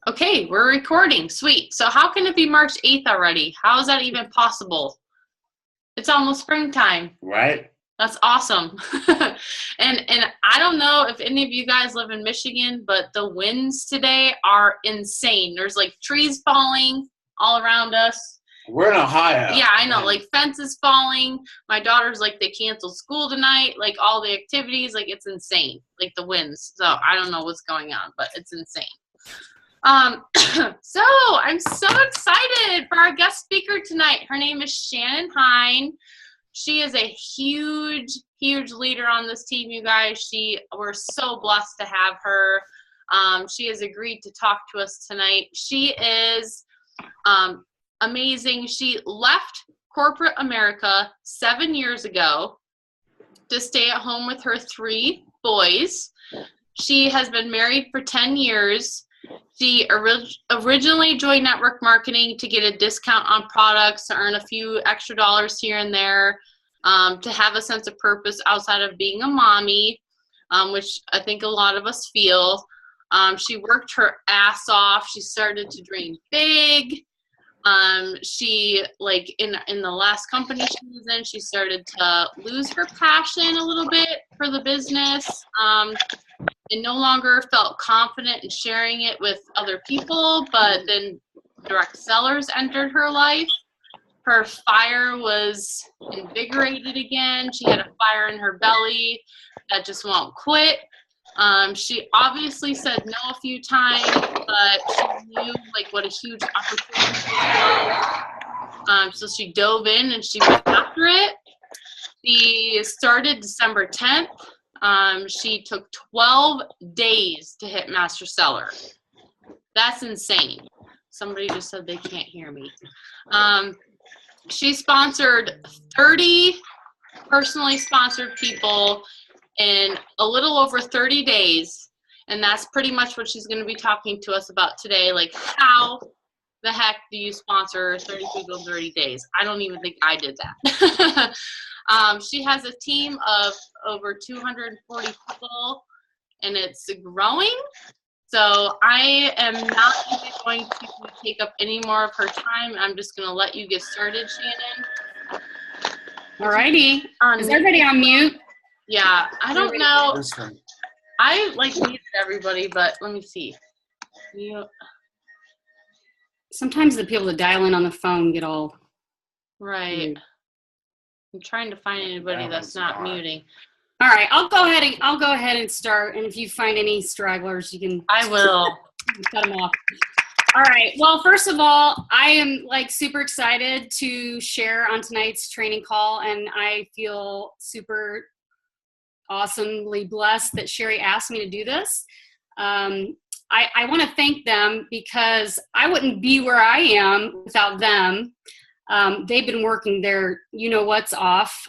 Okay, we're recording. Sweet. So how can it be March 8th already? How is that even possible? It's almost springtime. Right. That's awesome. and I don't know if any of you guys live in Michigan, but the winds today are insane. There's like trees falling all around us. We're in Ohio. Yeah, I know. Like fences falling. My daughter's like, they canceled school tonight. Like all the activities, like it's insane. Like the winds. So I don't know what's going on, but it's insane. So I'm so excited for our guest speaker tonight. Her name is Shannon Hein. She is a huge, huge leader on this team, you guys. We're so blessed to have her. She has agreed to talk to us tonight. She is amazing. She left corporate America 7 years ago to stay at home with her 3 boys. She has been married for 10 years. She originally joined network marketing to get a discount on products, to earn a few extra dollars here and there, to have a sense of purpose outside of being a mommy, which I think a lot of us feel. She worked her ass off. She started to dream big. She, like, in the last company she was in, she started to lose her passion a little bit for the business. And no longer felt confident in sharing it with other people, but then direct sellers entered her life. Her fire was invigorated again. She had a fire in her belly that just won't quit. She obviously said no a few times, but she knew like what a huge opportunity it was. So she dove in and she went after it. She started December 10th. She took 12 days to hit master seller. That's insane. Somebody just said they can't hear me. She sponsored 30 personally sponsored people in a little over 30 days. And that's pretty much what she's going to be talking to us about today. Like, how the heck do you sponsor 30 people in 30 days? I don't even think I did that. She has a team of over 240 people, and it's growing. So I am not even going to take up any more of her time. I'm just going to let you get started, Shannon. Alrighty. Is everybody on mute? Yeah, I don't know. I muted everybody, but let me see. Sometimes the people that dial in on the phone get all right. Mute. I'm trying to find anybody that's not muting. All right, I'll go ahead and start. And if you find any stragglers, you can. I will cut them off. All right. Well, first of all, I am super excited to share on tonight's training call, and I feel super awesomely blessed that Sherry asked me to do this. I want to thank them because I wouldn't be where I am without them. They've been working their you-know-what's off.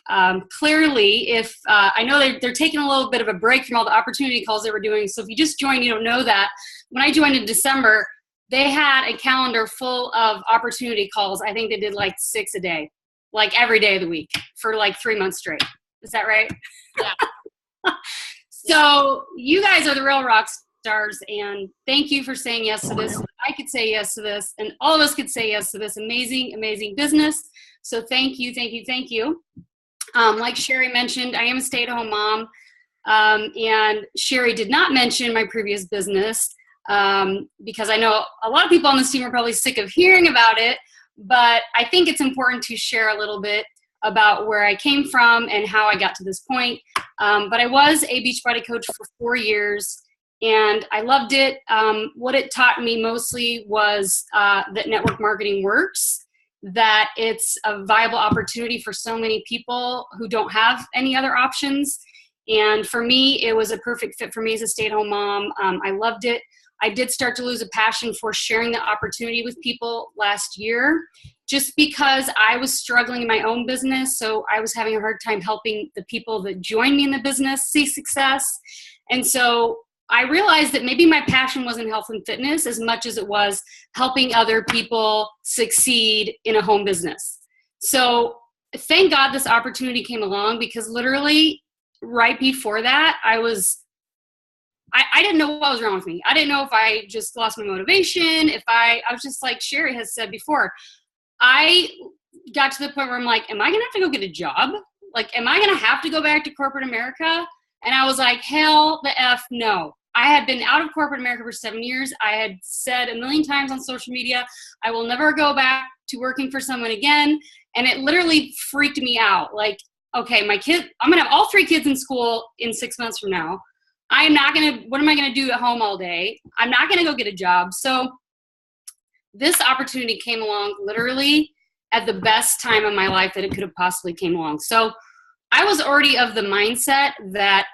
Clearly, if I know they're taking a little bit of a break from all the opportunity calls they were doing. So if you just joined, you don't know that. When I joined in December, they had a calendar full of opportunity calls. I think they did 6 a day, every day of the week for 3 months straight. Is that right? Yeah. So you guys are the real rock stars, and thank you for saying yes to this. I could say yes to this, and all of us could say yes to this amazing, amazing business. So thank you, thank you, thank you. Like Sherry mentioned, I am a stay-at-home mom, and Sherry did not mention my previous business because I know a lot of people on this team are probably sick of hearing about it, but I think it's important to share a little bit about where I came from and how I got to this point. But I was a Beachbody coach for 4 years, and I loved it. What it taught me mostly was that network marketing works, that it's a viable opportunity for so many people who don't have any other options. And for me, it was a perfect fit for me as a stay-at-home mom. I loved it. I did start to lose a passion for sharing the opportunity with people last year, just because I was struggling in my own business. So I was having a hard time helping the people that joined me in the business see success. And so I realized that maybe my passion wasn't health and fitness as much as it was helping other people succeed in a home business. So thank God this opportunity came along, because literally right before that, I was I didn't know what was wrong with me. I didn't know if I just lost my motivation, if I was just like Sherry has said before, I got to the point where I'm like, am I going to have to go get a job? Like, am I going to have to go back to corporate America? And I was like, hell the F no. I had been out of corporate America for 7 years. I had said a million times on social media, I will never go back to working for someone again. And it literally freaked me out. Like, okay, my kid, I'm going to have all 3 kids in school in 6 months from now. I'm not going to, what am I going to do at home all day? I'm not going to go get a job. So this opportunity came along literally at the best time of my life that it could have possibly came along. So I was already of the mindset that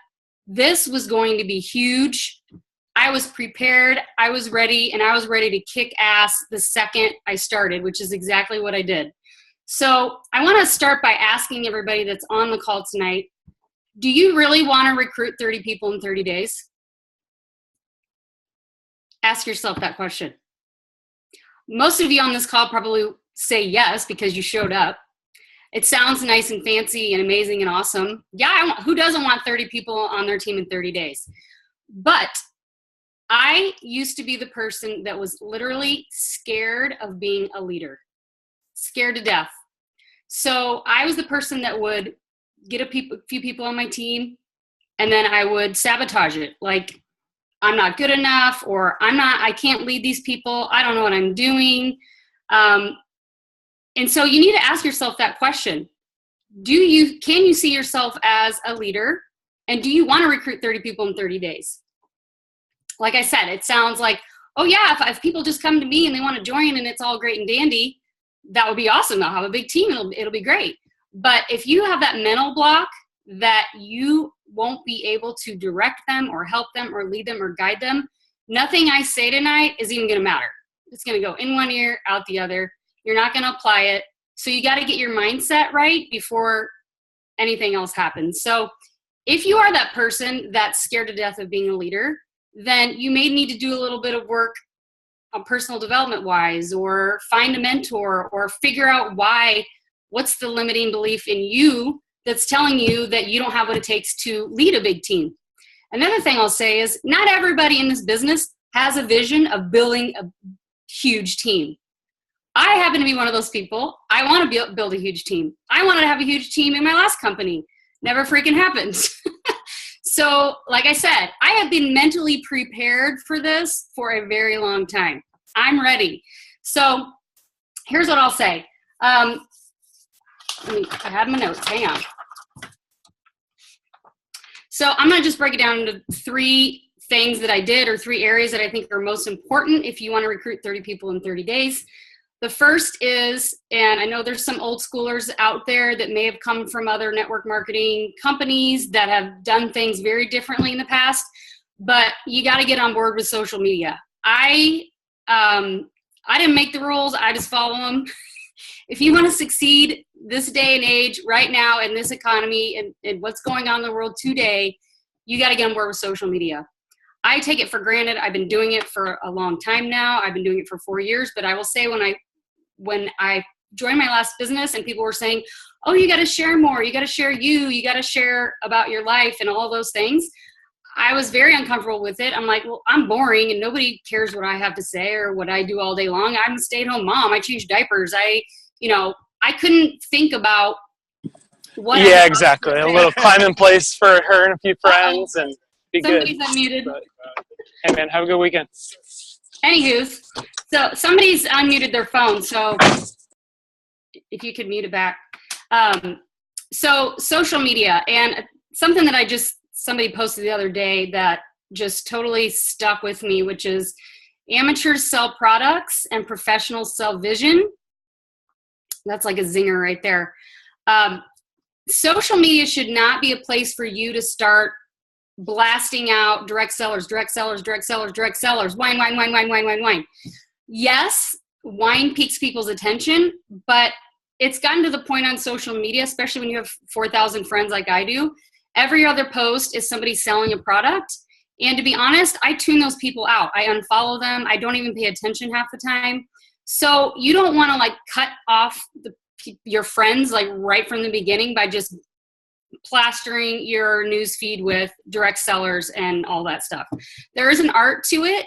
this was going to be huge. I was prepared, I was ready, and I was ready to kick ass the second I started, which is exactly what I did. So I want to start by asking everybody that's on the call tonight, do you really want to recruit 30 people in 30 days? Ask yourself that question. Most of you on this call probably say yes because you showed up. It sounds nice and fancy and amazing and awesome. Yeah, who doesn't want 30 people on their team in 30 days? But I used to be the person that was literally scared of being a leader, scared to death. So I was the person that would get a few people on my team, and then I would sabotage it. Like, I'm not good enough, or I can't lead these people. I don't know what I'm doing. And so you need to ask yourself that question. Can you see yourself as a leader? And do you want to recruit 30 people in 30 days? Like I said, it sounds like, oh yeah, if people just come to me and they want to join and it's all great and dandy, that would be awesome. I'll have a big team. It'll be great. But if you have that mental block that you won't be able to direct them or help them or lead them or guide them, nothing I say tonight is even going to matter. It's going to go in one ear, out the other. You're not going to apply it. So you got to get your mindset right before anything else happens. So if you are that person that's scared to death of being a leader, then you may need to do a little bit of work on personal development wise, or find a mentor, or figure out what's the limiting belief in you that's telling you that you don't have what it takes to lead a big team. Another thing I'll say is not everybody in this business has a vision of building a huge team. I happen to be one of those people. I want to build a huge team. I wanted to have a huge team in my last company. Never freaking happens. So, like I said, I have been mentally prepared for this for a very long time. I'm ready. So, here's what I'll say. I have my notes. Hang on. So, I'm going to just break it down into 3 things that I did, or 3 areas that I think are most important if you want to recruit 30 people in 30 days. The first is, and I know there's some old schoolers out there that may have come from other network marketing companies that have done things very differently in the past, but you got to get on board with social media. I didn't make the rules. I just follow them. If you want to succeed this day and age right now in this economy and what's going on in the world today, you got to get on board with social media. I take it for granted. I've been doing it for a long time now. I've been doing it for 4 years, but I will say when I joined my last business and people were saying, oh, you got to share more, you got to share you got to share about your life and all those things, I was very uncomfortable with it. I'm like, well, I'm boring and nobody cares what I have to say or what I do all day long. I'm a stay-at-home mom. I change diapers. I couldn't think about what. Yeah, exactly. A little climb in place for her and a few friends and be somebody's good. Unmuted. Hey man, have a good weekend. Anywho, so somebody's unmuted their phone, so if you could mute it back. So social media, and something that somebody posted the other day that just totally stuck with me, which is amateurs sell products and professionals sell vision. That's like a zinger right there. Social media should not be a place for you to start blasting out direct sellers, wine. Yes, wine piques people's attention, but it's gotten to the point on social media, especially when you have 4,000 friends like I do, every other post is somebody selling a product. And to be honest, I tune those people out. I unfollow them. I don't even pay attention half the time. So you don't want to cut off your friends right from the beginning by just plastering your news feed with direct sellers and all that stuff. There is an art to it.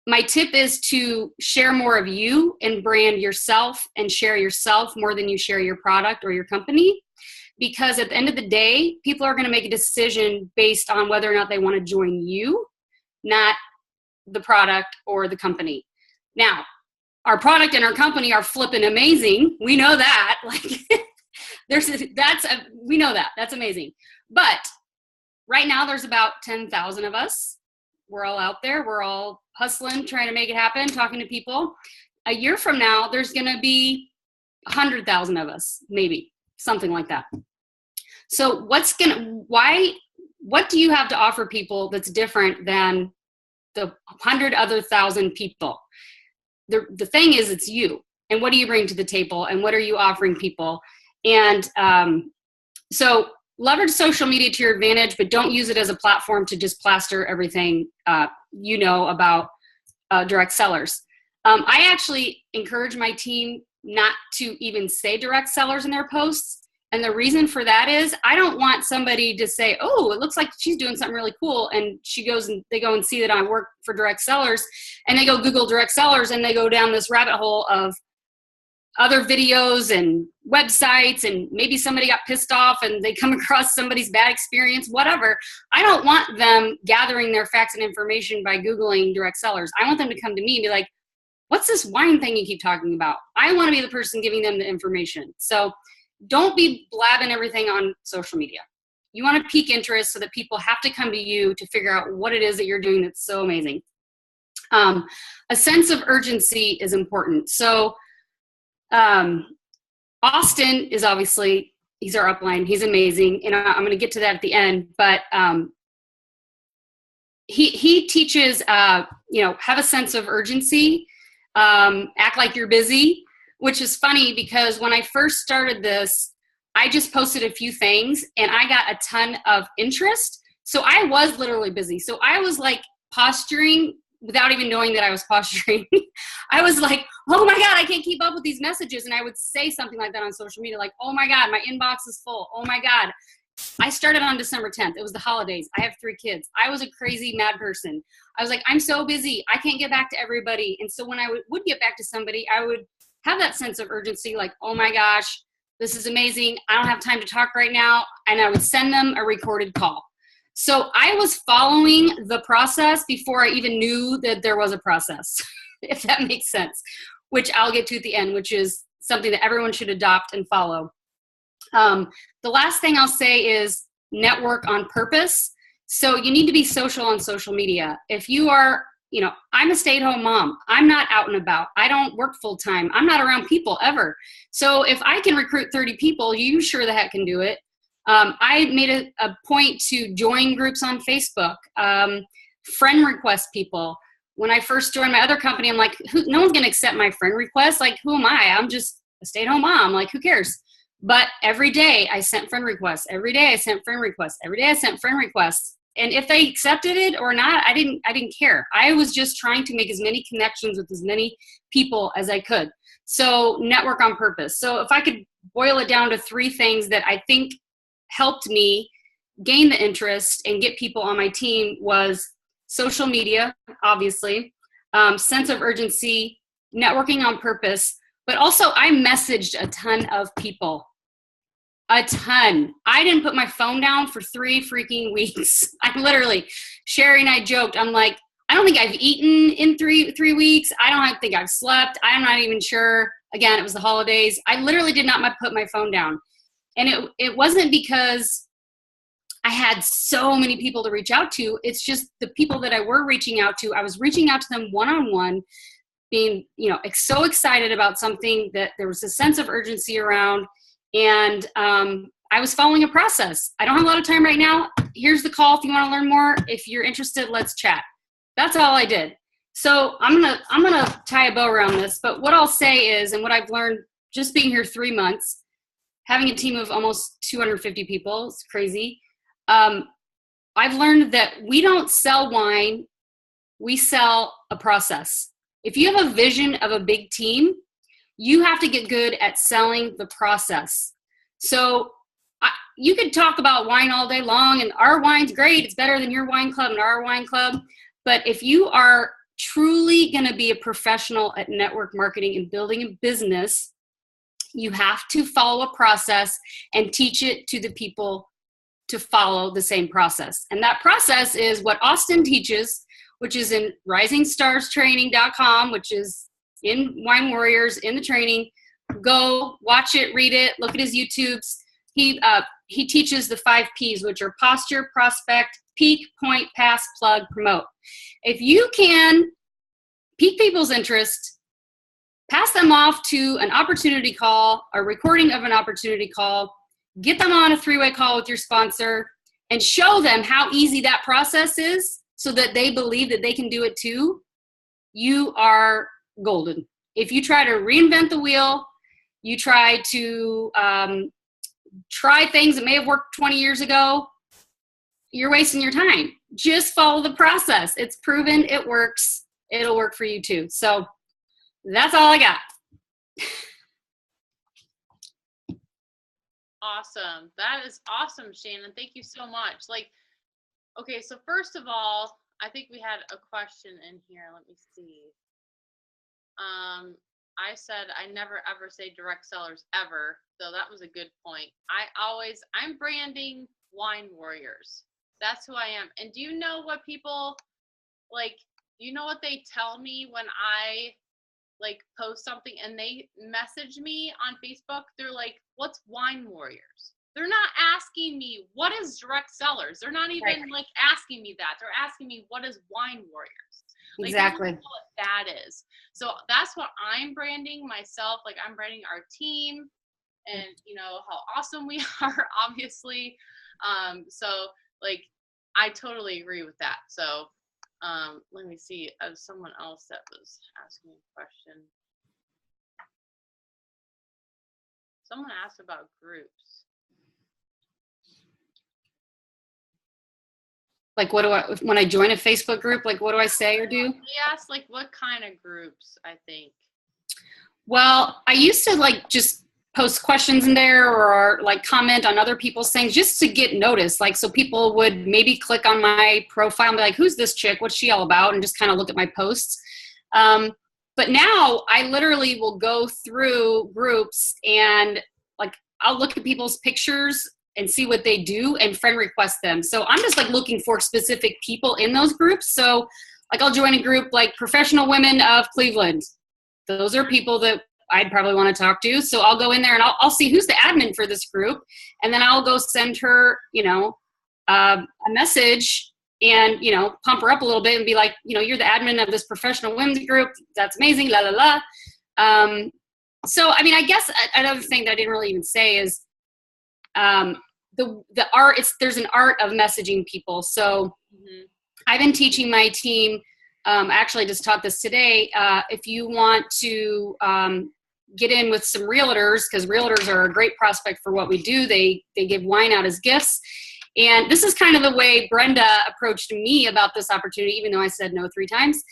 My tip is to share more of you and brand yourself and share yourself more than you share your product or your company. Because at the end of the day, people are going to make a decision based on whether or not they want to join you, not the product or the company. Now, our product and our company are flipping amazing. We know that. Like, we know that. That's amazing. But right now, there's about 10,000 of us. We're all out there. We're all hustling, trying to make it happen, talking to people. A year from now, there's going to be 100,000 of us, maybe something like that. So what do you have to offer people that's different than the 100,000 people? The thing is, it's you. And what do you bring to the table? And what are you offering people? And so leverage social media to your advantage, but don't use it as a platform to just plaster everything about direct sellers. I actually encourage my team not to even say direct sellers in their posts. And the reason for that is I don't want somebody to say, oh, it looks like she's doing something really cool. And they go and see that I work for direct sellers, and they go Google direct sellers, and they go down this rabbit hole of other videos and websites, and maybe somebody got pissed off and they come across somebody's bad experience, whatever. I don't want them gathering their facts and information by Googling direct sellers. I want them to come to me and be like, what's this wine thing you keep talking about? I want to be the person giving them the information. So don't be blabbing everything on social media. You want to pique interest so that people have to come to you to figure out what it is that you're doing that's so amazing. A sense of urgency is important. So Austin is obviously, he's our upline. He's amazing. And I'm going to get to that at the end. But he teaches, have a sense of urgency, act like you're busy, which is funny because when I first started this, I just posted a few things and I got a ton of interest. So I was literally busy. So I was like posturing without even knowing that I was posturing. I was like, oh my God, I can't keep up with these messages. And I would say something like that on social media, like, oh my God, my inbox is full. Oh my God. I started on December 10th. It was the holidays. I have 3 kids. I was a crazy mad person. I was like, I'm so busy. I can't get back to everybody. And so when I would get back to somebody, I would have that sense of urgency, like, oh my gosh, this is amazing. I don't have time to talk right now. And I would send them a recorded call. So I was following the process before I even knew that there was a process, if that makes sense, which I'll get to at the end, which is something that everyone should adopt and follow. The last thing I'll say is network on purpose. So you need to be social on social media. If you are, I'm a stay-at-home mom. I'm not out and about. I don't work full-time. I'm not around people ever. So if I can recruit 30 people, you sure the heck can do it. I made a point to join groups on Facebook, friend request people. When I first joined my other company, I'm like, no one's going to accept my friend request. Like, who am I? I'm just a stay-at-home mom. Like, who cares? But every day I sent friend requests. Every day I sent friend requests. Every day I sent friend requests. And if they accepted it or not, I didn't care. I was just trying to make as many connections with as many people as I could. So network on purpose. So if I could boil it down to 3 things that I think helped me gain the interest and get people on my team was social media, obviously, sense of urgency, networking on purpose, but also I messaged a ton of people. A ton. I didn't put my phone down for 3 freaking weeks. I literally, Sherry and I joked, I'm like, I don't think I've eaten in three weeks. I don't think I've slept. I'm not even sure. Again, it was the holidays. I literally did not put my phone down. And it wasn't because I had so many people to reach out to. It's just the people that I were reaching out to, I was reaching out to them one-on-one, being, so excited about something that there was a sense of urgency around. And I was following a process. I don't have a lot of time right now. Here's the call if you want to learn more. If you're interested, let's chat. That's all I did. So I'm gonna tie a bow around this. But what I'll say is, and what I've learned just being here 3 months, having a team of almost 250 people, it's crazy. I've learned that we don't sell wine. We sell a process. If you have a vision of a big team, you have to get good at selling the process. So, you could talk about wine all day long, and our wine's great. It's better than your wine club and our wine club. But if you are truly going to be a professional at network marketing and building a business, you have to follow a process and teach it to the people to follow the same process. And that process is what Austin teaches, which is in risingStarsTraining.com, which is in Wine Warriors, in the training. Go watch it, read it, look at his YouTubes. He teaches the 5 Ps, which are posture, prospect, peak, point, pass, plug, promote. If you can pique people's interest, pass them off to an opportunity call, a recording of an opportunity call, get them on a 3-way call with your sponsor, and show them how easy that process is so that they believe that they can do it too, you are golden. If you try to reinvent the wheel, you try to try things that may have worked 20 years ago, you're wasting your time. Just follow the process. It's proven, it works. It'll work for you too. So that's all I got. Awesome. That is awesome, Shannon. Thank you so much. Okay, so first of all, I think we had a question in here. Let me see. I said I never ever say direct sellers ever. So that was a good point. I'm branding Wine Warriors. That's who I am. And do you know what people you know what they tell me when I post something and they message me on Facebook? They're like, what's Wine Warriors? They're not asking me what is direct sellers. They're not even asking me that. They're asking me what is Wine Warriors. Exactly. What that is. So that's what I'm branding myself. I'm branding our team and how awesome we are, obviously. I totally agree with that. So let me see. Someone else that was asking a question. Someone asked about groups. What do I, when I join a Facebook group, what do I say or do? They asked what kind of groups, I think. Well, I used to just post questions in there or comment on other people's things just to get noticed. So people would maybe click on my profile and be like, who's this chick? What's she all about? And just kind of look at my posts. But now I literally will go through groups and I'll look at people's pictures and see what they do and friend request them. So I'm just looking for specific people in those groups. So I'll join a group Professional Women of Cleveland. Those are people that I'd probably want to talk to. So I'll go in there and I'll see who's the admin for this group. And then I'll go send her, a message and, pump her up a little bit and be like, you're the admin of this Professional Women's group. That's amazing. La, la, la. So, I guess another thing that I didn't really even say is, the art, there's an art of messaging people. So I've been teaching my team, actually just taught this today. If you want to get in with some realtors, because realtors are a great prospect for what we do, they give wine out as gifts. And this is kind of the way Brenda approached me about this opportunity, even though I said no 3 times.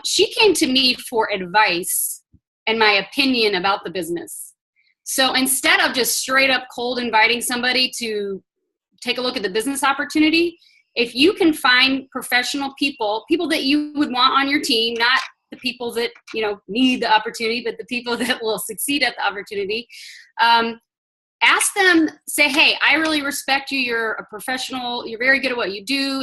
She came to me for advice and my opinion about the business. So instead of just straight up cold inviting somebody to take a look at the business opportunity, if you can find professional people that you would want on your team, not the people that, need the opportunity, but the people that will succeed at the opportunity, ask them, say, hey, I really respect you. You're a professional. You're very good at what you do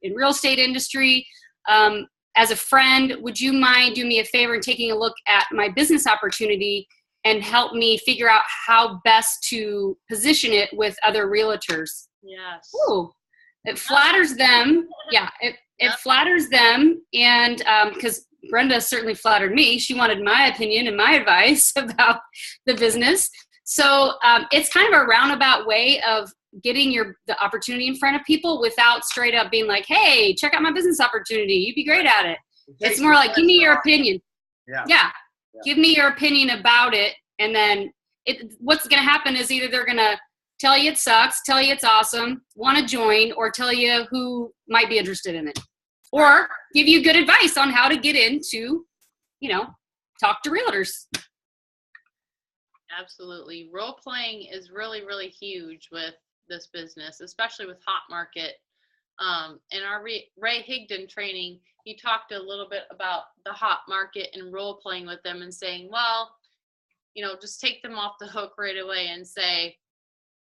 in real estate industry. As a friend, would you mind doing me a favor and taking a look at my business opportunity and help me figure out how best to position it with other realtors? Yes. Ooh, it flatters them. Yeah, it flatters them. And because Brenda certainly flattered me. She wanted my opinion and my advice about the business. So it's kind of a roundabout way of getting the opportunity in front of people without straight up being like, hey, check out my business opportunity. You'd be great at it. It's more like, give me your opinion. Yeah. Give me your opinion about it. And then what's going to happen is either they're going to tell you it sucks, tell you it's awesome, want to join, or tell you who might be interested in it. Or give you good advice on how to get into, talk to realtors. Absolutely. Role playing is really, really huge with this business, especially with hot market. In our Ray Higdon training, he talked a little bit about the hot market and role playing with them and saying, well, you know, just take them off the hook right away and say,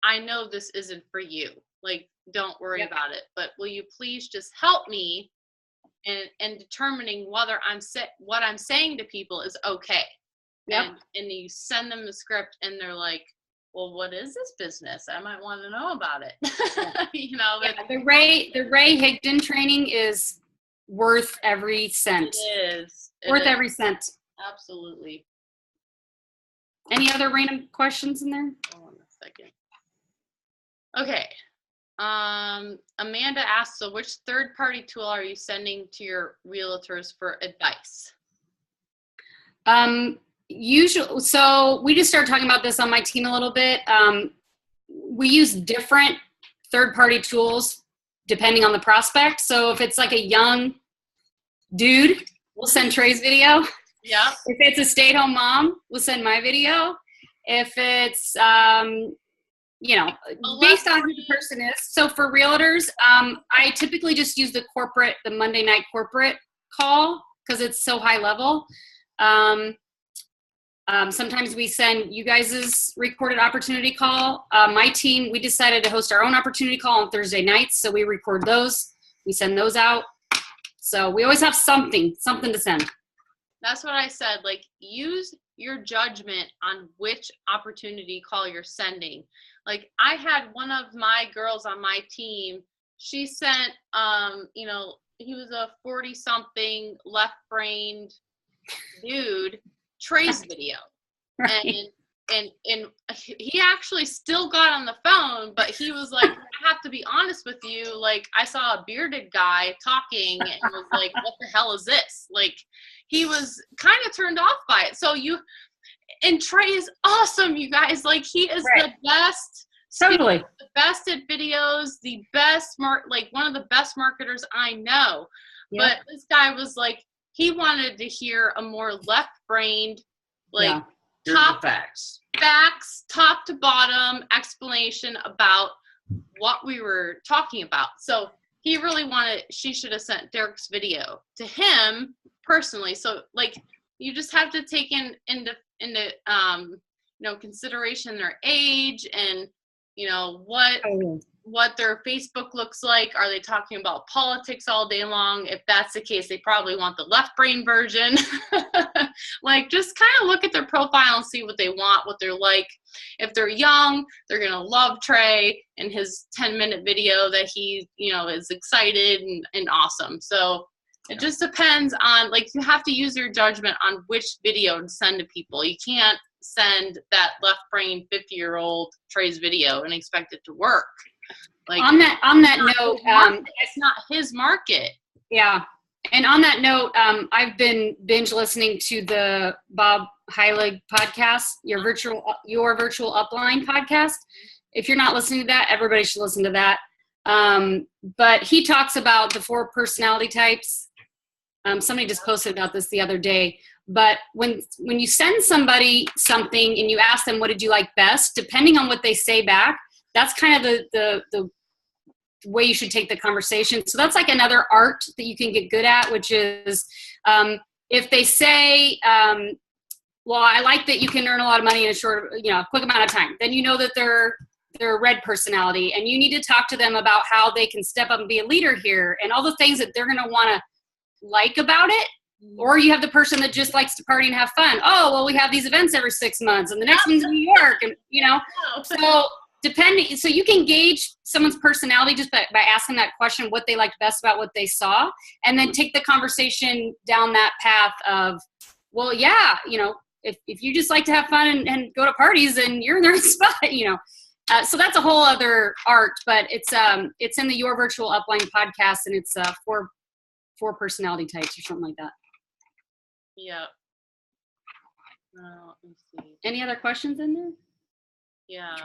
I know this isn't for you. Like, don't worry about it, but will you please just help me in determining whether what I'm saying to people is okay. And you send them the script and they're like, well, what is this business? I might want to know about it. You know, the Ray Higdon training is worth every cent. It is. Worth every cent. Absolutely. Any other random questions in there? Hold on a second. Okay. Amanda asks, so which third-party tool are you sending to your realtors for advice? Usually, so we just started talking about this on my team a little bit. We use different third-party tools depending on the prospect. So if it's like a young dude, we'll send Trey's video. Yeah. If it's a stay-at-home mom, we'll send my video. If it's, you know, based on who the person is. So for realtors, I typically just use the Monday night corporate call because it's so high level. Sometimes we send you guys' recorded opportunity call. My team, we decided to host our own opportunity call on Thursday nights. So we record those. We send those out. So we always have something to send. That's what I said. Like, use your judgment on which opportunity call you're sending. Like, I had one of my girls on my team. She sent, you know, he was a 40-something left-brained dude, Trey's video. Right. And he actually still got on the phone, but he was like, I have to be honest with you. Like, I saw a bearded guy talking and was like, what the hell is this? Like, he was kind of turned off by it. So and Trey is awesome, you guys. Like, he is the best. Totally. The best at videos, the best one of the best marketers I know. Yep. But this guy was like, he wanted to hear a more left-brained, like, facts, top to bottom explanation about what we were talking about. So he really she should have sent Derek's video to him personally. So, like, you just have to take into you know, consideration their age and, you know, what their Facebook looks like. Are they talking about politics all day long? If that's the case, they probably want the left brain version. Like, just kind of look at their profile and see what they want, what they're like. If they're young, they're going to love Trey and his 10-minute video that he, you know, is excited and awesome. So it just depends on, like, you have to use your judgment on which video to send to people. You can't send that left brain 50-year-old Trey's video and expect it to work. Like, on that note, it's not his market. Yeah. And on that note, I've been binge listening to the Bob Heilig podcast, your virtual upline podcast. If you're not listening to that, everybody should listen to that. But he talks about the 4 personality types. Somebody just posted about this the other day. But when you send somebody something and you ask them, what did you like best? Depending on what they say back, that's kind of the way you should take the conversation. So that's like another art that you can get good at, which is if they say, well, I like that you can earn a lot of money in a quick amount of time, then you know that they're a red personality, and you need to talk to them about how they can step up and be a leader here and all the things that they're going to want to like about it. Or you have the person that just likes to party and have fun. Oh, well, we have these events every 6 months and the next one's in New York, and so you can gauge someone's personality just by asking that question, what they liked best about what they saw, and then take the conversation down that path of, well, yeah, you know, if you just like to have fun and go to parties, then you're in the right spot, you know. So that's a whole other art, but it's in the Your Virtual Upline podcast, and it's 4 personality types or something like that. Yeah. Let me see. Any other questions in there? Yeah.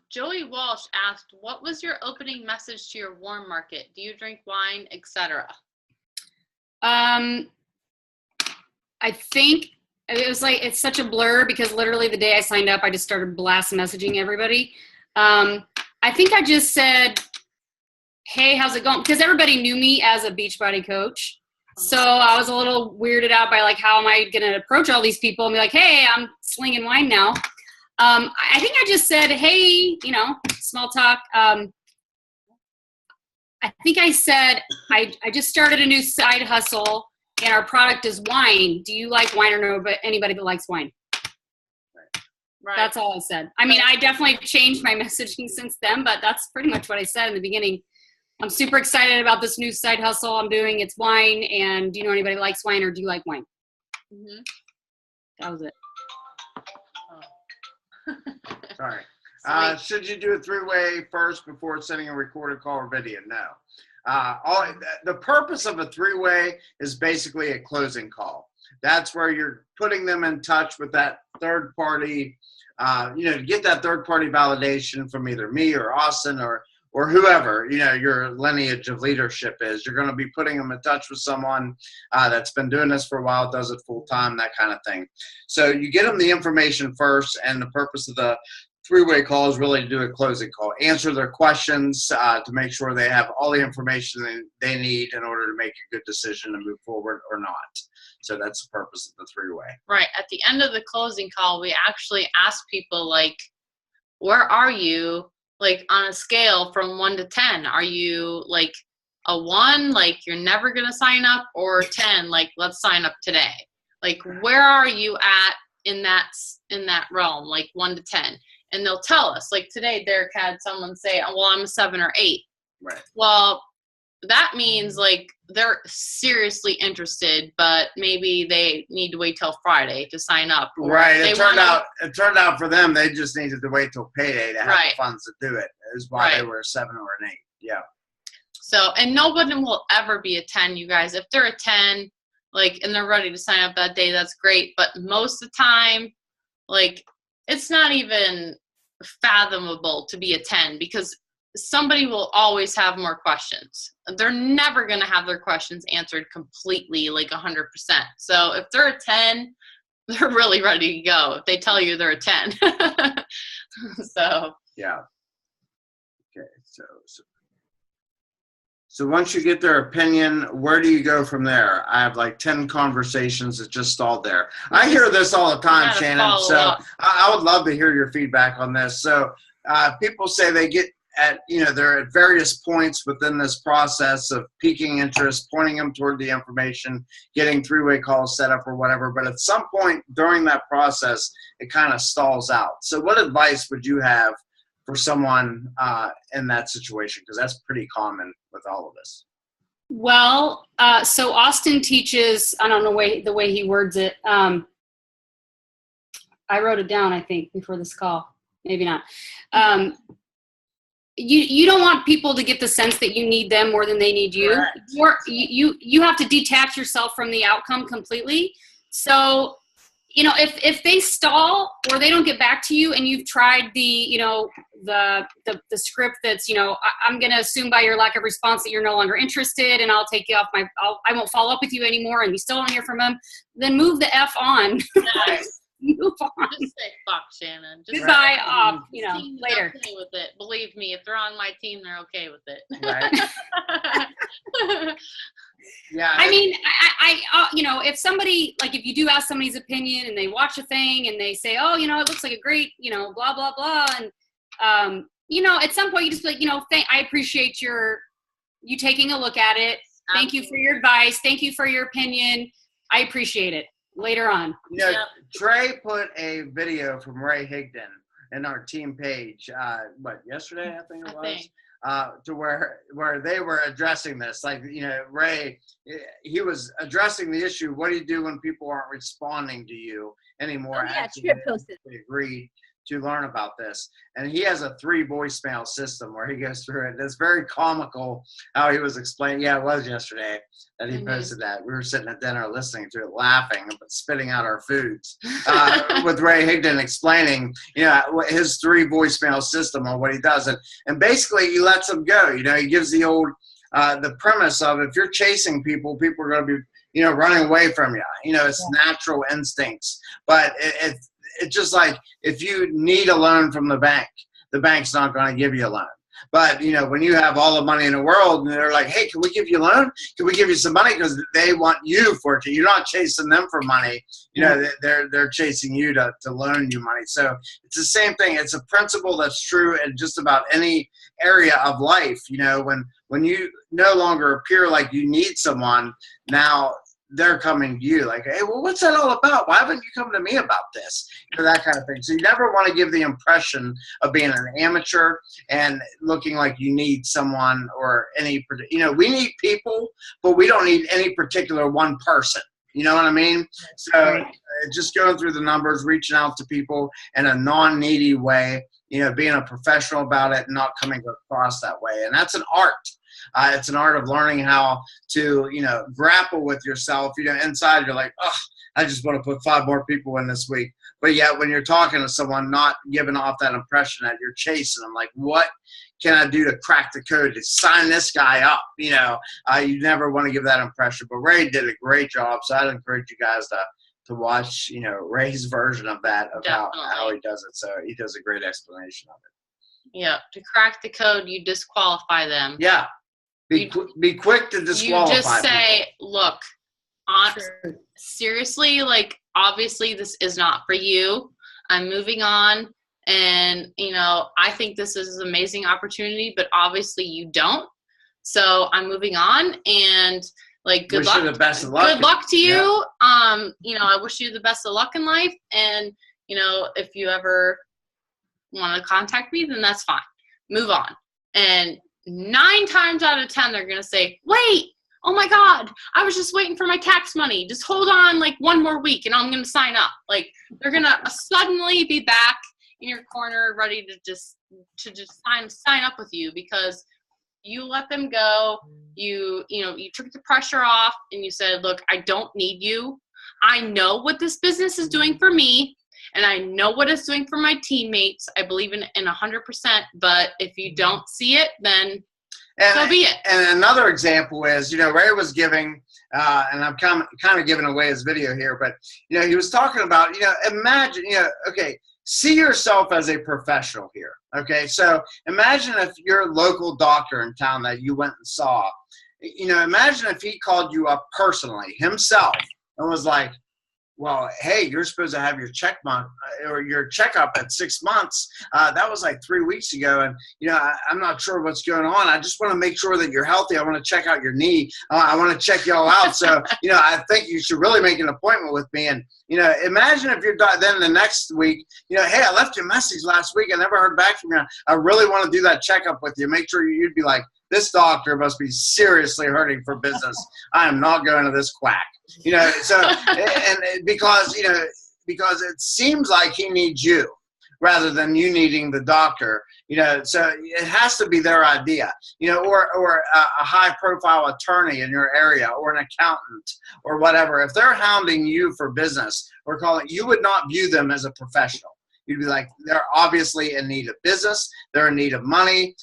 Joey Walsh asked, what was your opening message to your warm market? Do you drink wine, etc.? I think it was like, it's such a blur because literally the day I signed up, I just started blast messaging everybody. I think I just said, hey, how's it going? Because everybody knew me as a Beachbody coach. So I was a little weirded out by like, how am I going to approach all these people and be like, hey, I'm slinging wine now. I think I just said, hey, you know, small talk. I think I said, I just started a new side hustle and our product is wine. Do you like wine or know but anybody that likes wine? Right. That's all I said. I mean, I definitely changed my messaging since then, but that's pretty much what I said in the beginning. I'm super excited about this new side hustle I'm doing. It's wine, and do you know anybody that likes wine or do you like wine? Mm-hmm. That was it. Sorry. Should you do a three-way first before sending a recorded call or video? No. The purpose of a three-way is basically a closing call. That's where you're putting them in touch with that third party, to get that third party validation from either me or Austin or whoever, your lineage of leadership is. You're going to be putting them in touch with someone that's been doing this for a while, does it full time, that kind of thing. So you get them the information first, and the purpose of the three-way call is really to do a closing call, answer their questions to make sure they have all the information they need in order to make a good decision to move forward or not. So that's the purpose of the three-way. Right. At the end of the closing call, we actually ask people, like, where are you, like, on a scale from 1 to 10? Are you, like, a 1, like, you're never going to sign up, or 10, like, let's sign up today? Like, where are you at in that realm, like 1 to 10? And they'll tell us. Like, today, Derek had someone say, oh, well, I'm a 7 or 8. Right. Well, that means, like, they're seriously interested, but maybe they need to wait till Friday to sign up. Right. It turned out for them, they just needed to wait till payday to have the funds to do it. Is why they were a 7 or an 8. Yeah. So, and nobody will ever be a 10, you guys. If they're a 10, like, and they're ready to sign up that day, that's great. But most of the time, like, it's not even fathomable to be a 10 because somebody will always have more questions. They're never going to have their questions answered completely, like 100%. So if they're a 10, they're really ready to go. If they tell you they're a 10. So. Yeah. Okay. So once you get their opinion, where do you go from there? I have like 10 conversations that just stalled there. I hear this all the time, Shannon. So I would love to hear your feedback on this. So people say they get they're at various points within this process of piquing interest, pointing them toward the information, getting three-way calls set up or whatever. But at some point during that process, it kind of stalls out. So what advice would you have for someone in that situation? Because that's pretty common with all of this. Well, so Austin teaches, I don't know the way he words it. I wrote it down, I think, before this call. Maybe not. You don't want people to get the sense that you need them more than they need you. You have to detach yourself from the outcome completely. So, if they stall or they don't get back to you and you've tried the script that's, I'm going to assume by your lack of response that you're no longer interested and I'll take you off I won't follow up with you anymore and you still don't hear from them, then move the F on. Nice. Move on. Just say fuck, Shannon. Just goodbye. Later. Okay with it. Believe me, if they're on my team, they're okay with it. Right. Yeah. I mean, I if somebody, like, if you do ask somebody's opinion and they watch a thing and they say, oh, it looks like a great, blah, blah, blah. And, at some point you just be like, I appreciate you taking a look at it. Thank you for your advice. Thank you for your opinion. I appreciate it. Later on. Trey put a video from Ray Higdon in our team page, yesterday, I think it was, to where they were addressing this. Like, Ray, he was addressing the issue. What do you do when people aren't responding to you anymore? Trip posted. They agreed to learn about this. And he has a 3 voicemail system where he goes through it. It's very comical how he was explaining. Yeah, it was yesterday that he posted that. We were sitting at dinner listening to it, laughing, but spitting out our foods with Ray Higdon explaining, his 3 voicemail system on what he does. And basically he lets them go. He gives the old, the premise of if you're chasing people, people are going to be, running away from you. It's natural instincts. But it's just like if you need a loan from the bank's not going to give you a loan. But, when you have all the money in the world and they're like, hey, can we give you a loan? Can we give you some money? Because they want you for it. You're not chasing them for money. They're chasing you to loan you money. So it's the same thing. It's a principle that's true in just about any area of life. When you no longer appear like you need someone, now they're coming to you like, hey, well, what's that all about? Why haven't you come to me about this? That kind of thing. So you never want to give the impression of being an amateur and looking like you need someone or any, we need people, but we don't need any particular one person. You know what I mean? So just going through the numbers, reaching out to people in a non-needy way, being a professional about it and not coming across that way. And that's an art. It's an art of learning how to, grapple with yourself. Inside you're like, oh, I just want to put 5 more people in this week. But yet when you're talking to someone, not giving off that impression that you're chasing them, like, what can I do to crack the code to sign this guy up? You never want to give that impression. But Ray did a great job. So I'd encourage you guys to watch, Ray's version of that, of how he does it. So he does a great explanation of it. Yeah. To crack the code, you disqualify them. Yeah. Be quick to disqualify. You just say, people. Look, seriously, like, obviously this is not for you. I'm moving on. And, I think this is an amazing opportunity, but obviously you don't. So I'm moving on, and like, good luck. Wish you the best of luck. Good luck to you. Yeah. I wish you the best of luck in life. And, if you ever want to contact me, then that's fine. Move on. And 9 times out of 10, they're going to say, wait, oh my God, I was just waiting for my tax money. Just hold on like 1 more week and I'm going to sign up. Like, they're going to suddenly be back in your corner ready to just sign up with you because you let them go. You took the pressure off and you said, look, I don't need you. I know what this business is doing for me. And I know what it's doing for my teammates. I believe in 100%. But if you don't see it, then so be it. And another example is, Ray was giving, and I'm kind of giving away his video here, but, he was talking about, imagine, okay, see yourself as a professional here. Okay, so imagine if your local doctor in town that you went and saw, imagine if he called you up personally himself and was like, well, hey, you're supposed to have your your checkup at 6 months. That was like 3 weeks ago. And, I'm not sure what's going on. I just want to make sure that you're healthy. I want to check out your knee. I want to check you all out. So, I think you should really make an appointment with me. And, imagine if you're then the next week, hey, I left you a message last week. I never heard back from you. I really want to do that checkup with you. Make sure you'd be like, this doctor must be seriously hurting for business. I am not going to this quack. So, and because it seems like he needs you rather than you needing the doctor, so it has to be their idea, or a high profile attorney in your area or an accountant or whatever. If they're hounding you for business or you would not view them as a professional. You'd be like, they're obviously in need of business. They're in need of money.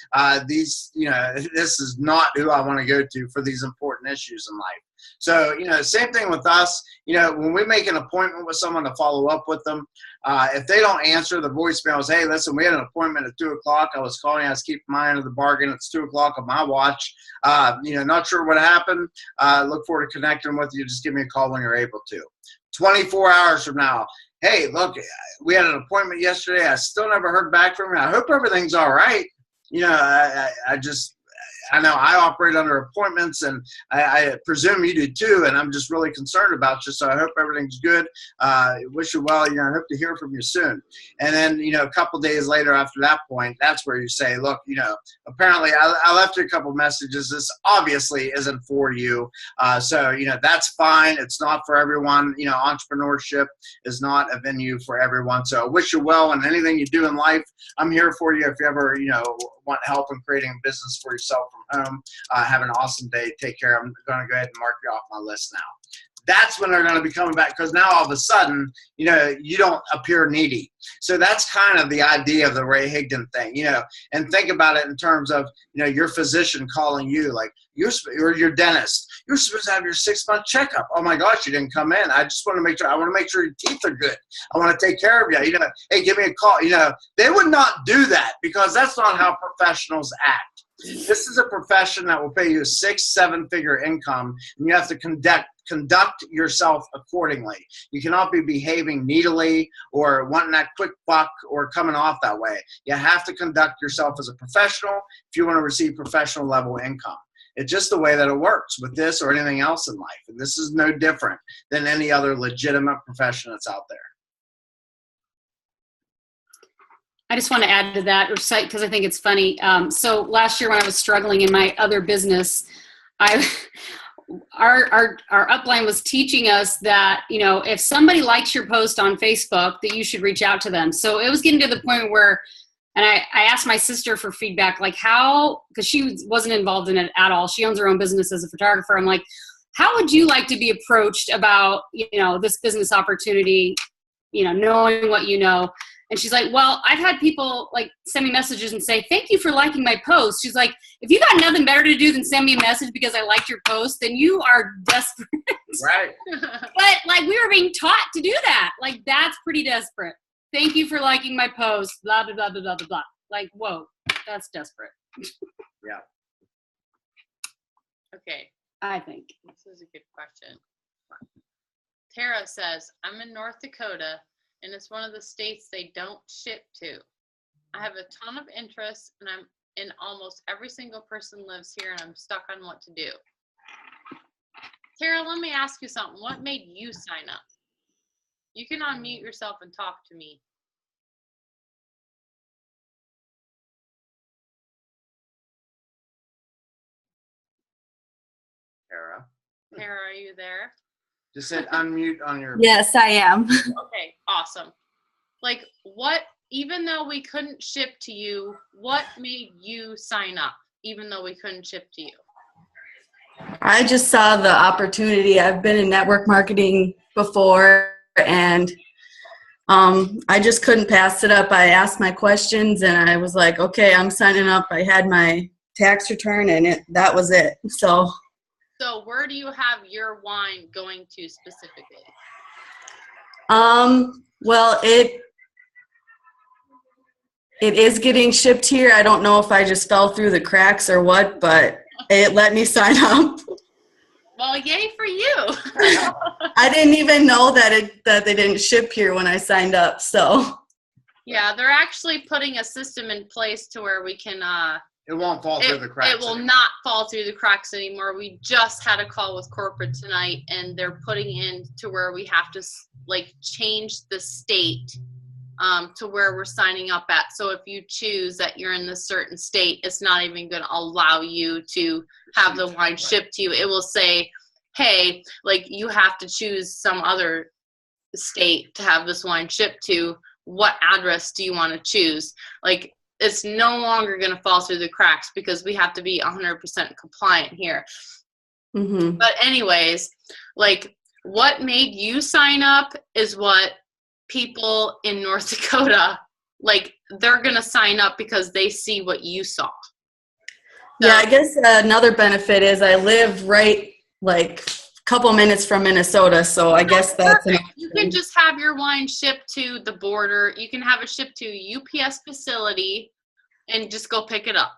This is not who I want to go to for these important issues in life. So, same thing with us. When we make an appointment with someone to follow up with them, if they don't answer, the voicemail is, hey, listen, we had an appointment at 2 o'clock. I was calling. I was keeping my end of the bargain. It's 2 o'clock on my watch. Not sure what happened. Look forward to connecting with you. Just give me a call when you're able to. 24 hours from now, hey, look, we had an appointment yesterday. I still never heard back from you. I hope everything's all right. I know I operate under appointments, and I presume you do too, and I'm just really concerned about you, so I hope everything's good. Wish you well. I hope to hear from you soon. And then, a couple days later after that point, that's where you say, look, apparently I left you a couple messages. This obviously isn't for you. So, that's fine. It's not for everyone. Entrepreneurship is not a venue for everyone. So I wish you well, and anything you do in life, I'm here for you if you ever, want help in creating a business for yourself from home. Have an awesome day. Take care. I'm going to go ahead and mark you off my list now. that's when they're going to be coming back, because now all of a sudden, you know, you don't appear needy. So that's kind of the idea of the Ray Higdon thing, you know, and think about it in terms of, you know, your physician calling you, like, or your dentist, you're supposed to have your 6-month checkup. Oh my gosh, you didn't come in. I just want to make sure, your teeth are good. I want to take care of you. You know, hey, give me a call. You know, they would not do that, because that's not how professionals act. This is a profession that will pay you a 6-7 figure income, and you have to conduct yourself accordingly. You cannot be behaving needily or wanting that quick buck or coming off that way. You have to conduct yourself as a professional if you want to receive professional level income. It's just the way that it works with this or anything else in life. And this is no different than any other legitimate profession that's out there. I just want to add to that, because I think it's funny. So last year when I was struggling in my other business, our upline was teaching us that, you know, if somebody likes your post on Facebook, that you should reach out to them. So it was getting to the point where, and I asked my sister for feedback, like how, because she wasn't involved in it at all. She owns her own business as a photographer. I'm like, how would you like to be approached about, you know, this business opportunity, you know, knowing what you know? And she's like, well, I've had people like send me messages and say, thank you for liking my post. She's like, if you got nothing better to do than send me a message because I liked your post, then you are desperate. Right. But like we were being taught to do that. Like that's pretty desperate. Thank you for liking my post, blah, blah, blah, blah, blah, blah, blah. Like, whoa, that's desperate. Yeah. Okay. I think. This is a good question. Tara says, I'm in North Dakota, and it's one of the states they don't ship to. I have a ton of interest, and I'm in almost every single person lives here, and I'm stuck on what to do. Tara, let me ask you something. What made you sign up? You can unmute yourself and talk to me. Tara, are you there? Just said unmute on your. Yes, I am. Okay, awesome. Like what, even though we couldn't ship to you, what made you sign up, even though we couldn't ship to you? I just saw the opportunity. I've been in network marketing before, and I just couldn't pass it up. I asked my questions, and I was like, okay, I'm signing up. I had my tax return, and that was it. So where do you have your wine going to specifically? Well, it is getting shipped here. I don't know if I just fell through the cracks or what, but it let me sign up. Well, yay for you. I didn't even know that they didn't ship here when I signed up. So yeah, they're actually putting a system in place to where we can it won't fall through the cracks. It will not fall through the cracks anymore. We just had a call with corporate tonight, and they're putting in to where we have to like change the state to where we're signing up at. So if you choose that you're in this certain state, it's not even going to allow you to have the wine shipped to you. It will say, hey, like you have to choose some other state to have this wine shipped to. What address do you want to choose? Like it's no longer going to fall through the cracks because we have to be 100% compliant here. Mm-hmm. But anyways, like what made you sign up is what people in North Dakota, like they're going to sign up because they see what you saw. So, yeah, I guess another benefit is I live right like a couple minutes from Minnesota, so I guess that's perfect. You can just have your wine shipped to the border. You can have it shipped to a UPS facility and just go pick it up.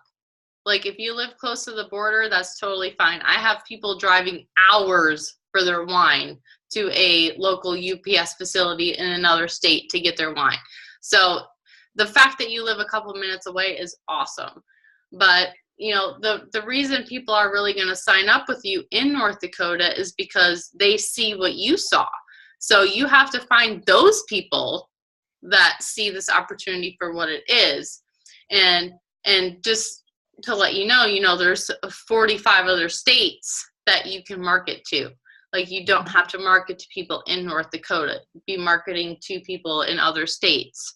Like if you live close to the border, that's totally fine. I have people driving hours for their wine to a local UPS facility in another state to get their wine. So the fact that you live a couple minutes away is awesome. But you know, the reason people are really going to sign up with you in North Dakota is because they see what you saw. So you have to find those people that see this opportunity for what it is. And just to let you know, there's 45 other states that you can market to. Like you don't have to market to people in North Dakota. Be marketing to people in other states.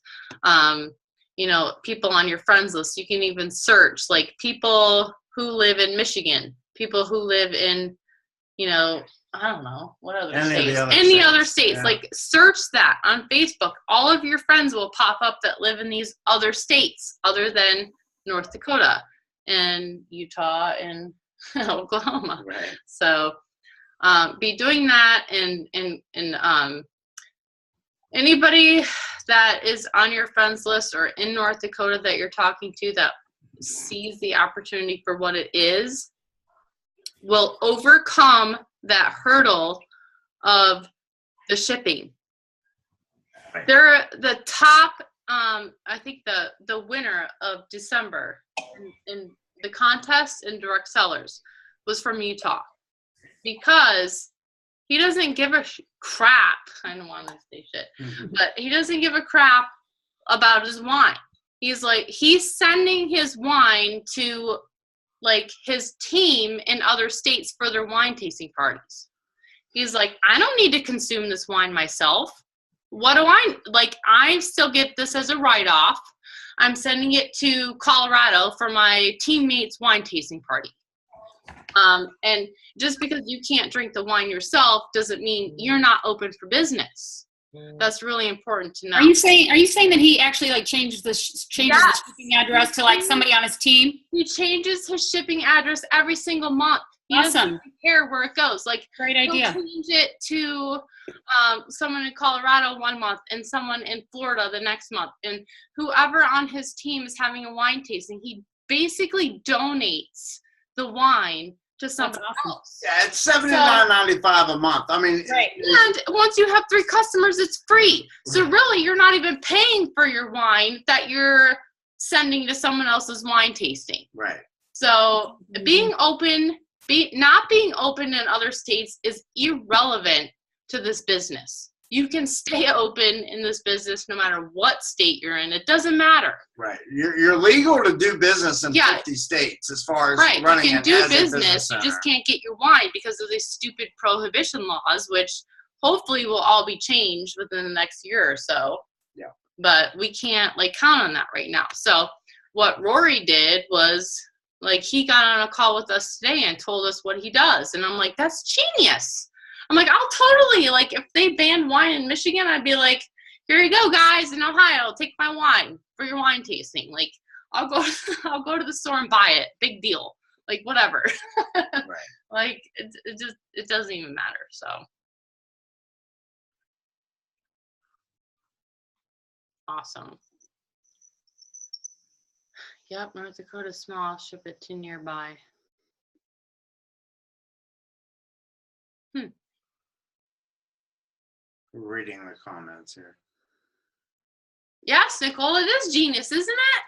People on your friends list. You can even search like people who live in Michigan, people who live in, I don't know, what other Any of the states? other Any states, other states. yeah. Like, search that on Facebook. All of your friends will pop up that live in these other states other than North Dakota and Utah and Oklahoma. Right. So be doing that, and anybody that is on your friends list or in North Dakota that you're talking to that sees the opportunity for what it is will overcome that hurdle of the shipping. Right. They're the top, I think the winner of December in the contest in direct sellers was from Utah, because he doesn't give a crap. I don't want to say shit, but he doesn't give a crap about his wine. He's sending his wine to like his team in other states for their wine tasting parties. He's like, I don't need to consume this wine myself. What do I still get this as a write-off. I'm sending it to Colorado for my teammates' wine tasting party. And just because you can't drink the wine yourself doesn't mean you're not open for business. That's really important to know. Are you saying that he actually like changes the shipping address to like somebody on his team? He changes his shipping address every single month. He doesn't care where it goes. Like, great idea. He'll change it to someone in Colorado one month and someone in Florida the next month. And whoever on his team is having a wine tasting, he basically donates the wine to someone else. Yeah, it's $79.95 a month. I mean, right. And once you have 3 customers, it's free. So really, you're not even paying for your wine that you're sending to someone else's wine tasting. Right. So being open, not being open in other states is irrelevant to this business. You can stay open in this business no matter what state you're in. It doesn't matter. Right. You're legal to do business in 50 states as far as running you can it do as a business. You just can't get your wine because of these stupid prohibition laws, which hopefully will all be changed within the next year or so. Yeah. But we can't count on that right now. So what Rory did was he got on a call with us today and told us what he does. And I'm like, that's genius. I'm like, I'll totally, if they banned wine in Michigan, I'd be like, here you go, guys, in Ohio, take my wine for your wine tasting. I'll go to the store and buy it. Big deal. Whatever. Right. It doesn't even matter. So. Awesome. Yep, North Dakota's small. Ship it to nearby. Reading the comments here. Yes, Nicole, it is genius, isn't it?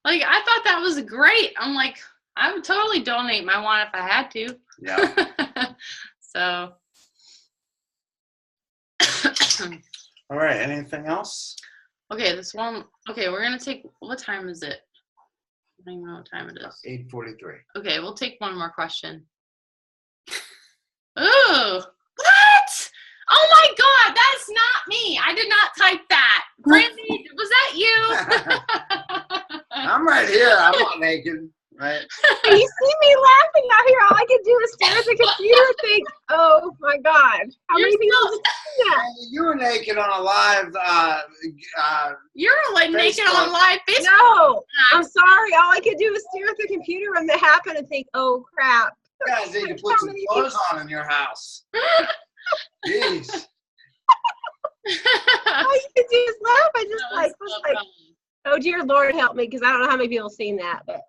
I thought that was great. I'm like, I would totally donate my wine if I had to. Yeah. So. All right. Anything else? Okay, this one. Okay, we're going to take, what time is it? I don't even know what time it is. 8:43. Okay, we'll take one more question. Ooh, what? Oh my God, that's not me. I did not type that. Brandy, was that you? I'm right here. I'm not naked, right? You see me laughing out here. All I can do is stare at the computer and think, oh my God. How many people have seen that? You were naked on a live You're naked on live Facebook. No, I'm sorry. All I could do is stare at the computer when that happened and think, oh crap. You guys need to put some clothes on in your house. Jeez. All you could do is laugh. I just was like, oh dear Lord, help me, because I don't know how many people have seen that. But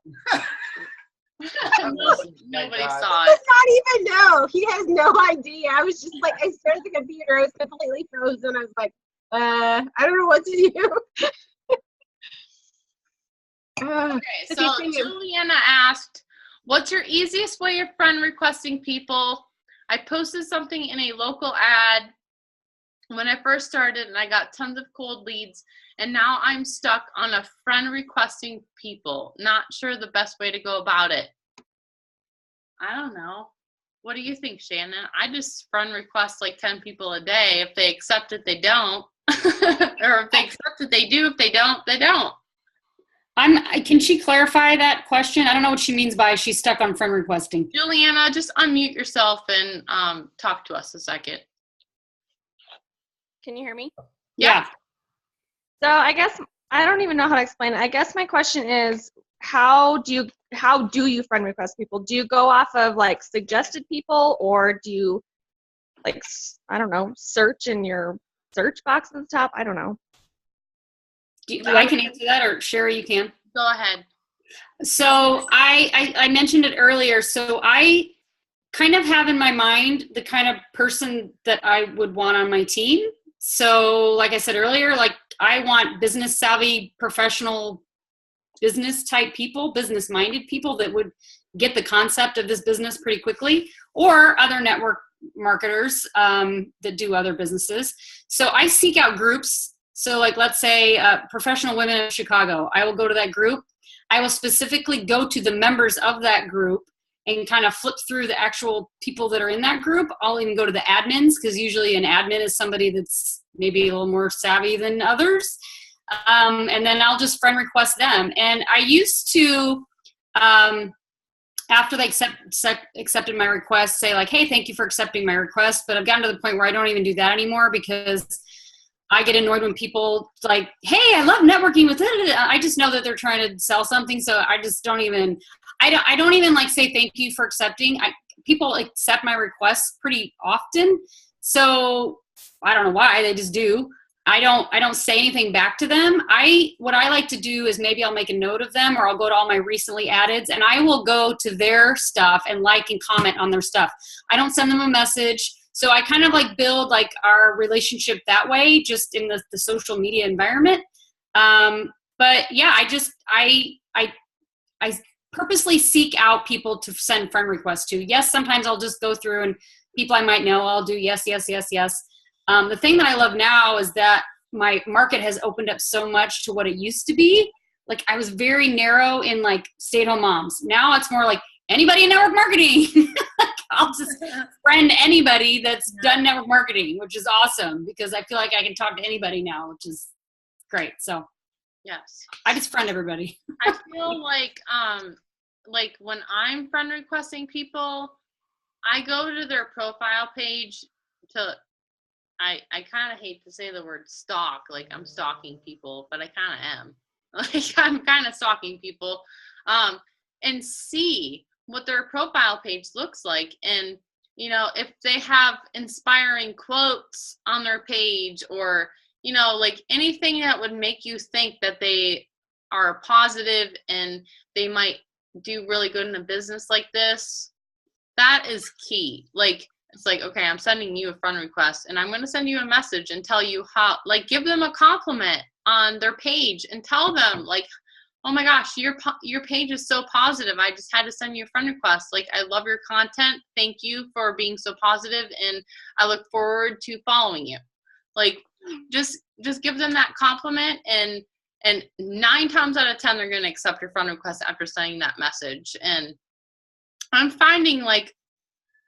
Nobody saw he it. does not even know. He has no idea. I was just I stared at the computer. I was completely frozen. I was like, I don't know what to do. Okay, so Juliana asked, what's your easiest way of friend requesting people? I posted something in a local ad when I first started and I got tons of cold leads, and now I'm stuck on a friend requesting people. Not sure the best way to go about it. I don't know. What do you think, Shannon? I just friend request 10 people a day. If they accept it, they don't. Or if they accept it, they do. If they don't, they don't. Can she clarify that question? I don't know what she means by she's stuck on friend requesting. Juliana, just unmute yourself and talk to us a second. Can you hear me? Yeah. So I guess I don't even know how to explain it. I guess my question is, how do you friend request people? Do you go off of like suggested people, or do you like, I don't know, search in your search box at the top? I don't know. I can answer that, or Sherry, you can. Go ahead. So I mentioned it earlier. So I kind of have in my mind the kind of person that I would want on my team. So like I said earlier, like I want business savvy, professional, business type people, business minded people that would get the concept of this business pretty quickly, or other network marketers that do other businesses. So I seek out groups. So like, let's say Professional Women of Chicago, I will go to that group. I will specifically go to the members of that group and kind of flip through the actual people that are in that group. I'll even go to the admins, because usually an admin is somebody that's maybe a little more savvy than others. And then I'll just friend request them. And I used to, after they accepted my request, say like, hey, thank you for accepting my request. But I've gotten to the point where I don't even do that anymore, because I get annoyed when people like, hey, I love networking with it. I just know that they're trying to sell something. So I just don't even, I don't even like say thank you for accepting. People accept my requests pretty often. So I don't know why, they just do. I don't say anything back to them. What I like to do is maybe I'll make a note of them, or I'll go to all my recently addeds and I will go to their stuff and like and comment on their stuff. I don't send them a message. So I kind of like build like our relationship that way, just in the social media environment. But yeah, I purposely seek out people to send friend requests to. Yes, sometimes I'll just go through and people I might know, I'll do yes, yes, yes, yes. The thing that I love now is that my market has opened up so much to what it used to be. Like I was very narrow in like stay-at-home moms. Now it's more like anybody in network marketing. I'll just friend anybody that's done network marketing, which is awesome, because I feel like I can talk to anybody now, which is great. So yes, I just friend everybody. I feel like when I'm friend requesting people, I go to their profile page to, I kind of hate to say the word stalk, like I'm stalking people, but I kind of am. Like I'm kind of stalking people, and see what their profile page looks like. And, you know, if they have inspiring quotes on their page, or, you know, like anything that would make you think that they are positive and they might do really good in a business like this, that is key. Like, it's like, okay, I'm sending you a friend request and I'm going to send you a message and tell you how, like, give them a compliment on their page and tell them like, oh my gosh, your page is so positive. I just had to send you a friend request. Like, I love your content. Thank you for being so positive, and I look forward to following you. Like, just give them that compliment, and 9 times out of 10, they're going to accept your friend request after sending that message. And I'm finding like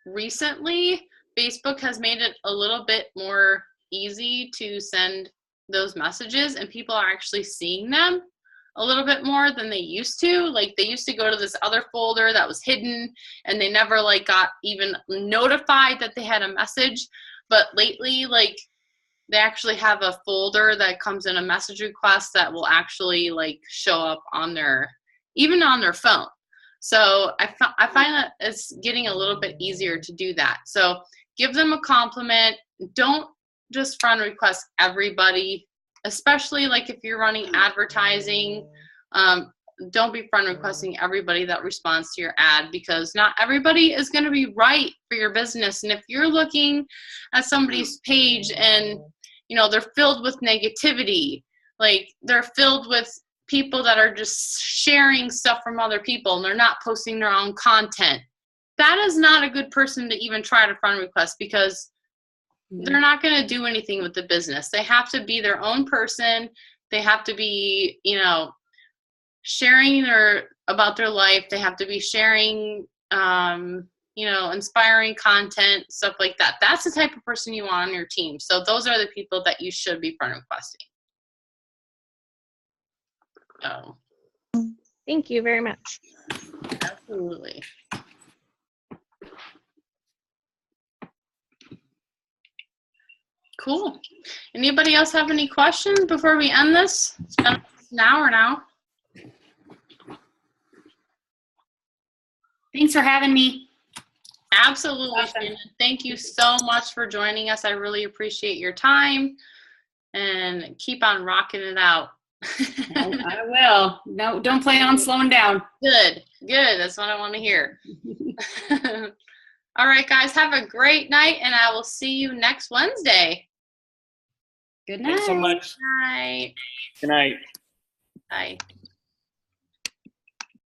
recently, Facebook has made it a little bit more easy to send those messages, and people are actually seeing them a little bit more than they used to. Like, they used to go to this other folder that was hidden, and they never like got even notified that they had a message. But lately, like, they actually have a folder that comes in a message request that will actually like show up on even on their phone. So I find that it's getting a little bit easier to do that. So give them a compliment. Don't just friend request everybody, especially like if you're running advertising. Don't be friend requesting everybody that responds to your ad, because not everybody is going to be right for your business. And if you're looking at somebody's page and, you know, they're filled with negativity, like they're filled with people that are just sharing stuff from other people and they're not posting their own content, that is not a good person to even try to friend request, because they're not going to do anything with the business. They have to be their own person. They have to be, you know, sharing about their life. They have to be sharing, you know, inspiring content, stuff like that. That's the type of person you want on your team. So those are the people that you should be friend requesting. Oh. Thank you very much. Absolutely. Cool. Anybody else have any questions before we end this? It's been an hour now. Thanks for having me. Absolutely, Awesome. Shannon. Thank you so much for joining us. I really appreciate your time, and keep on rocking it out. I will. No, don't plan on slowing down. Good. That's what I want to hear. All right, guys, have a great night, and I will see you next Wednesday. Good night. Thanks so much. Good night. Good night. Bye.